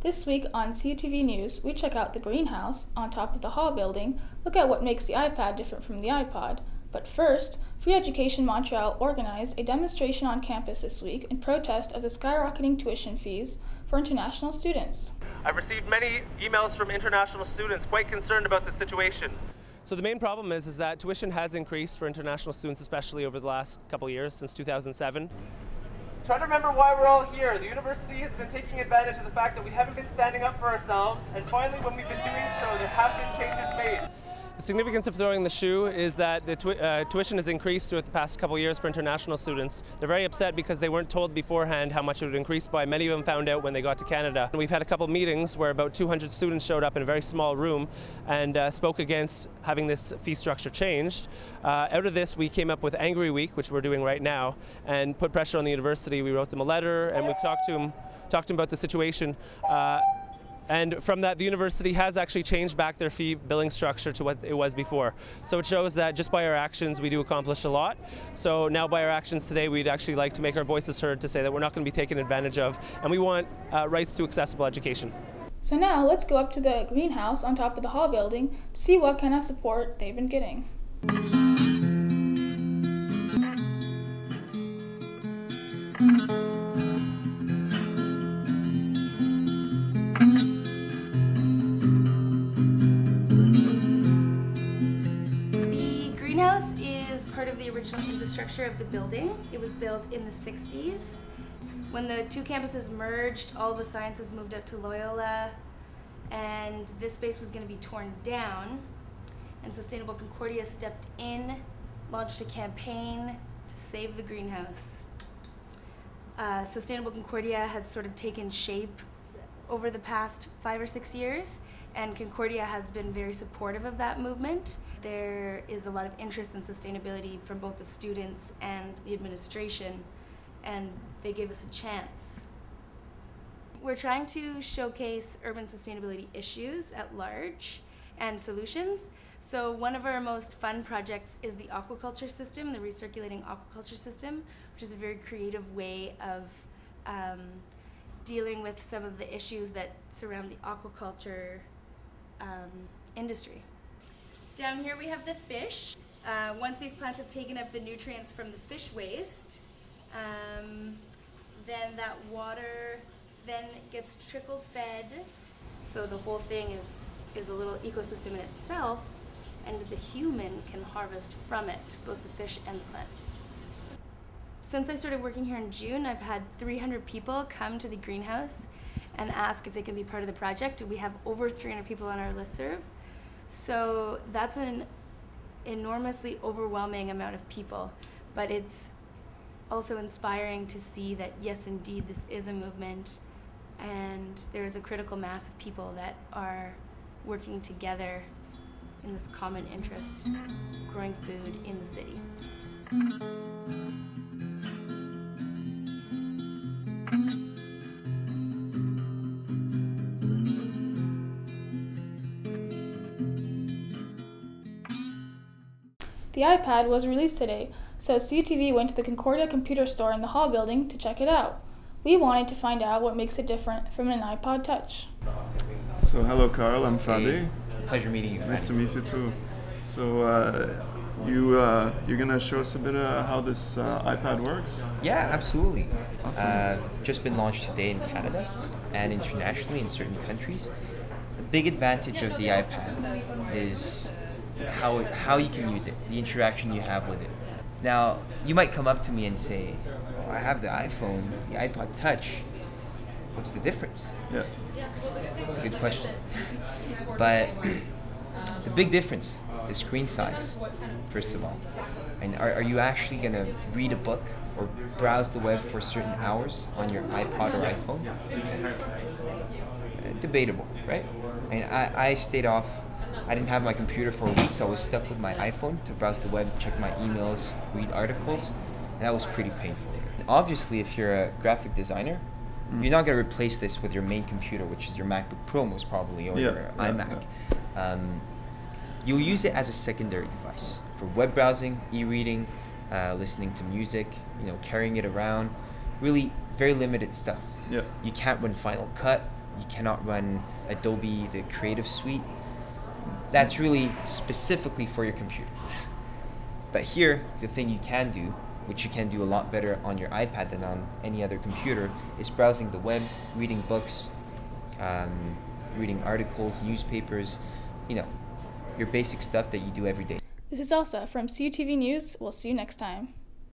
This week on CUTV News, we check out the greenhouse on top of the Hall building, look at what makes the iPad different from the iPod. But first, Free Education Montreal organized a demonstration on campus this week in protest of the skyrocketing tuition fees for international students. I've received many emails from international students quite concerned about the situation. So the main problem is that tuition has increased for international students, especially over the last couple of years, since 2007. Try to remember why we're all here. The university has been taking advantage of the fact that we haven't been standing up for ourselves, and finally when we've been doing so, there have been changes made. The significance of throwing the shoe is that the tuition has increased throughout the past couple of years for international students. They're very upset because they weren't told beforehand how much it would increase by. Many of them found out when they got to Canada. We've had a couple of meetings where about 200 students showed up in a very small room and spoke against having this fee structure changed. Out of this, we came up with Angry Week, which we're doing right now, and put pressure on the university. We wrote them a letter and we've talked to them about the situation. And from that, the university has actually changed back their fee billing structure to what it was before. So it shows that just by our actions, we do accomplish a lot. So now by our actions today, we'd actually like to make our voices heard to say that we're not going to be taken advantage of, and we want rights to accessible education. So now let's go up to the greenhouse on top of the Hall building to see what kind of support they've been getting. Part of the original infrastructure of the building. It was built in the 60s. When the two campuses merged, all the sciences moved out to Loyola, and this space was going to be torn down, and Sustainable Concordia stepped in, launched a campaign to save the greenhouse. Sustainable Concordia has sort of taken shape over the past 5 or 6 years, and Concordia has been very supportive of that movement. There is a lot of interest in sustainability from both the students and the administration, and they gave us a chance. We're trying to showcase urban sustainability issues at large and solutions. So one of our most fun projects is the aquaculture system, the recirculating aquaculture system, which is a very creative way of dealing with some of the issues that surround the aquaculture industry. Down here we have the fish. Once these plants have taken up the nutrients from the fish waste, then that water then gets trickle fed. So the whole thing is a little ecosystem in itself, and the human can harvest from it, both the fish and the plants. Since I started working here in June, I've had 300 people come to the greenhouse and ask if they can be part of the project. We have over 300 people on our listserv. So that's an enormously overwhelming amount of people, but it's also inspiring to see that yes, indeed, this is a movement, and there's a critical mass of people that are working together in this common interest of growing food in the city. The iPad was released today, so CUTV went to the Concordia Computer store in the Hall building to check it out. We wanted to find out what makes it different from an iPod Touch. So hello Carl, I'm Fadi. Hey, pleasure meeting you. Nice to meet you too. So you're gonna show us a bit of how this iPad works? Yeah, absolutely. Awesome. Just been launched today in Canada and internationally in certain countries. The big advantage of the iPad is how you can use it, the interaction you have with it. Now, you might come up to me and say, oh, I have the iPhone, the iPod Touch. What's the difference? Yeah. It's a good question. But the big difference, the screen size, first of all. And are you actually going to read a book or browse the web for certain hours on your iPod or iPhone? Debatable, right? And I stayed off. I didn't have my computer for a week, so I was stuck with my iPhone to browse the web, check my emails, read articles, and that was pretty painful. Obviously, if you're a graphic designer, you're not going to replace this with your main computer, which is your MacBook Pro most probably, or your iMac. You'll use it as a secondary device for web browsing, e-reading, listening to music, carrying it around. Really very limited stuff. Yeah. You can't run Final Cut You cannot run Adobe, the Creative Suite. That's really specifically for your computer. But here, the thing you can do, which you can do a lot better on your iPad than on any other computer, is browsing the web, reading books, reading articles, newspapers, your basic stuff that you do every day. This is Elsa from CUTV News. We'll see you next time.